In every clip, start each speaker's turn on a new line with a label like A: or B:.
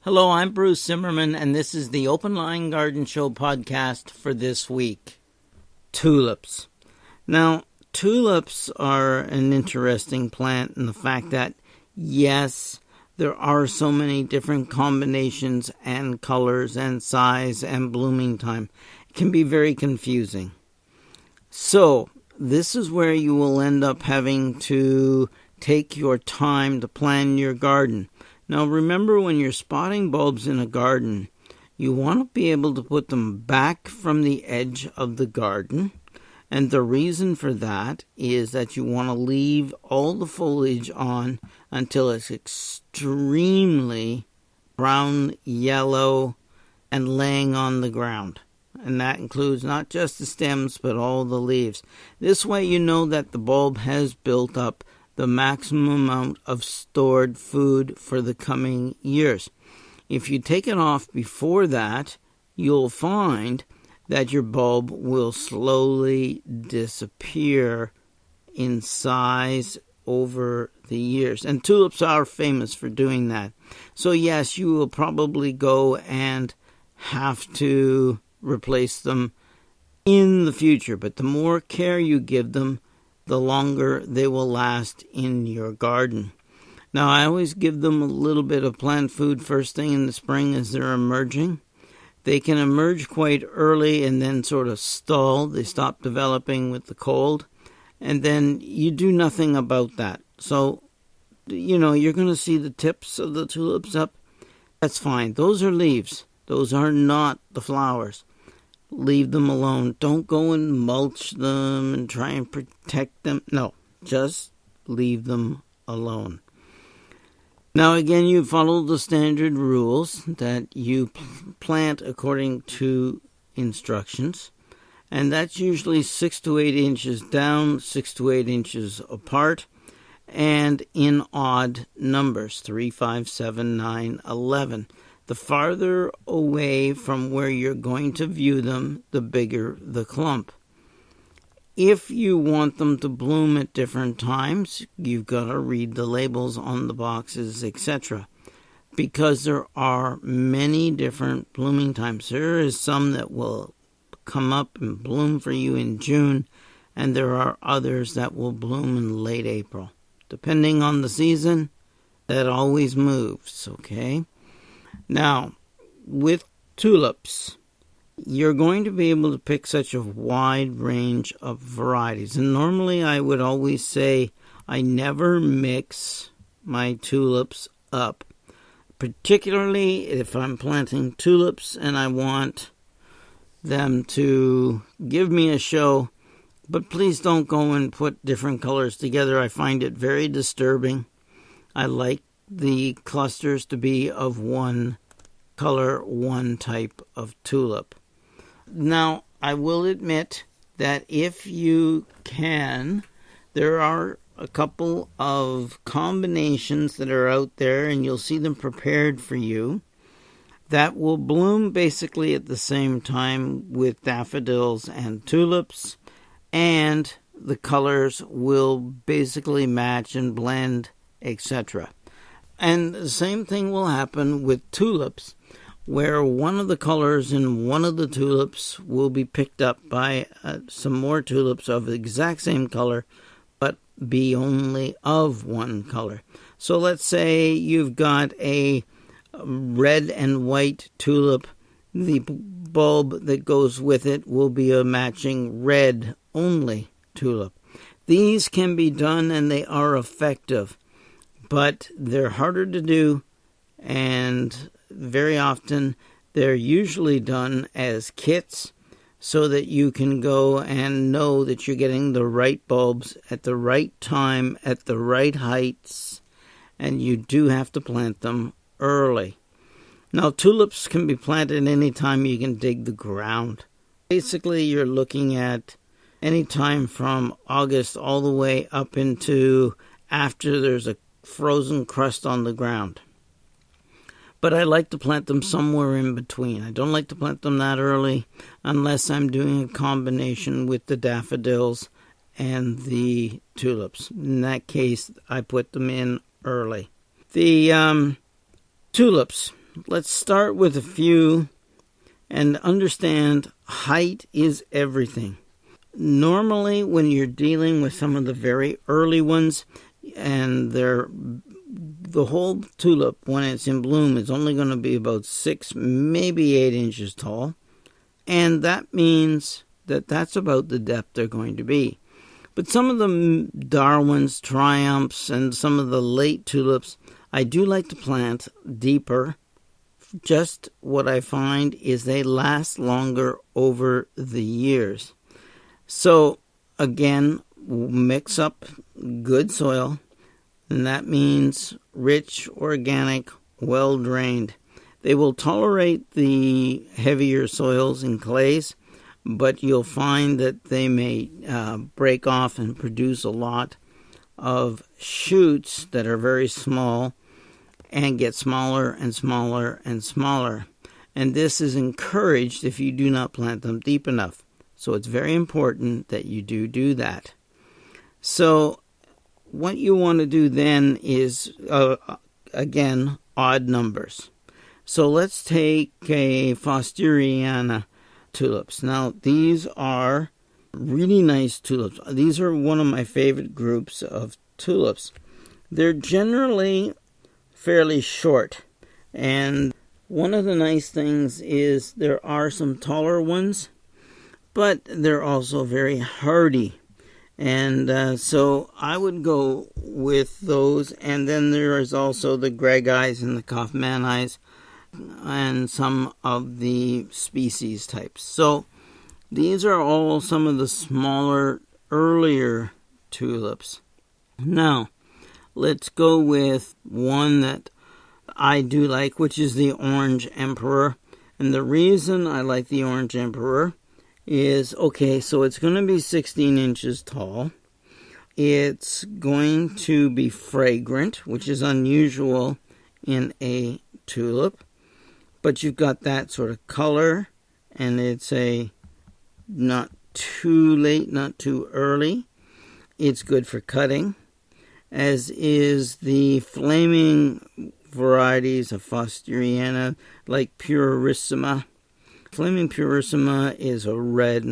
A: Hello, I'm Bruce Zimmerman, and this is the Open Line Garden Show podcast for this week. Tulips. Now, tulips are an interesting plant in the fact that, yes, there are so many different combinations and colors and size and blooming time. It can be very confusing. So, this is where you will end up having to take your time to plan your garden. Now remember, when you're spotting bulbs in a garden, you want to be able to put them back from the edge of the garden. And the reason for that is that you want to leave all the foliage on until it's extremely brown, yellow, and laying on the ground. And that includes not just the stems, but all the leaves. This way you know that the bulb has built up the maximum amount of stored food for the coming years. If you take it off before that, you'll find that your bulb will slowly disappear in size over the years. And tulips are famous for doing that. So yes, you will probably go and have to replace them in the future. But the more care you give them, the longer they will last in your garden. Now, I always give them a little bit of plant food first thing in the spring as they're emerging. They can emerge quite early and then sort of stall. They stop developing with the cold. And then you do nothing about that. So, you're going to see the tips of the tulips up. That's fine. Those are leaves. Those are not the flowers. Leave them alone. Don't go and mulch them and try and protect them. No, just leave them alone. Now again, you follow the standard rules that you plant according to instructions. And that's usually 6 to 8 inches down, 6 to 8 inches apart, and in odd numbers, 3, 5, 7, 9, 11. The farther away from where you're going to view them, the bigger the clump. If you want them to bloom at different times, you've got to read the labels on the boxes, etc. Because there are many different blooming times. There is some that will come up and bloom for you in June, and there are others that will bloom in late April. Depending on the season, that always moves, okay? Now, with tulips, you're going to be able to pick such a wide range of varieties. And normally I would always say I never mix my tulips up, particularly if I'm planting tulips and I want them to give me a show. But please don't go and put different colors together. I find it very disturbing. I like the clusters to be of one color, one type of tulip. Now, I will admit that if you can, there are a couple of combinations that are out there, and you'll see them prepared for you, that will bloom basically at the same time with daffodils and tulips, and the colors will basically match and blend, etc. And the same thing will happen with tulips, where one of the colors in one of the tulips will be picked up by some more tulips of the exact same color, but be only of one color. So let's say you've got a red and white tulip. The bulb that goes with it will be a matching red only tulip. These can be done and they are effective, but they're harder to do, and very often they're usually done as kits so that you can go and know that you're getting the right bulbs at the right time, at the right heights, and you do have to plant them early. Now, tulips can be planted any time you can dig the ground. Basically, you're looking at any time from August all the way up into after there's a frozen crust on the ground. But I like to plant them somewhere in between. I don't like to plant them that early unless I'm doing a combination with the daffodils and the tulips. In that case, I put them in early. The tulips, let's start with a few and understand height is everything. Normally, when you're dealing with some of the very early ones, and the whole tulip, when it's in bloom, is only going to be about 6, maybe 8 inches tall. And that means that that's about the depth they're going to be. But some of the Darwins, Triumphs, and some of the late tulips, I do like to plant deeper. Just what I find is they last longer over the years. So, again, mix up good soil, and that means rich, organic, well-drained. They will tolerate the heavier soils and clays, but you'll find that they may break off and produce a lot of shoots that are very small and get smaller and smaller and smaller. And this is encouraged if you do not plant them deep enough. So it's very important that you do that. So what you want to do then is, again, odd numbers. So let's take a Fosteriana tulips. Now, these are really nice tulips. These are one of my favorite groups of tulips. They're generally fairly short. And one of the nice things is there are some taller ones, but they're also very hardy. And so I would go with those. And then there is also the Gregis and the Kaufmannis and some of the species types. So these are all some of the smaller, earlier tulips. Now, let's go with one that I do like, which is the Orange Emperor. And the reason I like the Orange Emperor is, okay, so it's going to be 16 inches tall. It's going to be fragrant, which is unusual in a tulip. But you've got that sort of color, and it's not too late, not too early. It's good for cutting, as is the flaming varieties of Fosteriana, like Purissima. Flaming Purissima is a red,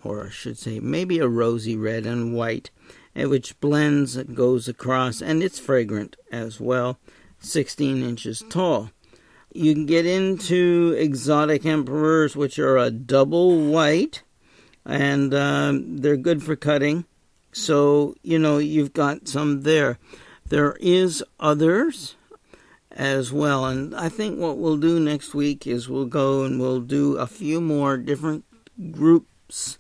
A: or I should say maybe a rosy red and white, which blends and goes across, and it's fragrant as well, 16 inches tall. You can get into exotic emperors, which are a double white, and they're good for cutting. So, you've got some there. There is others as well. And I think what we'll do next week is we'll go and we'll do a few more different groups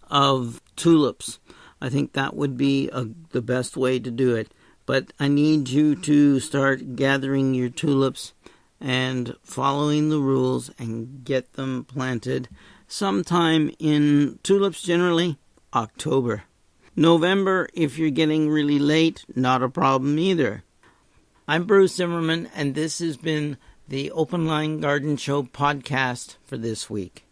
A: of tulips. I think that would be the best way to do it. But I need you to start gathering your tulips and following the rules and get them planted sometime in tulips, generally October. November, if you're getting really late, not a problem either. I'm Bruce Zimmerman, and this has been the Open Line Garden Show podcast for this week.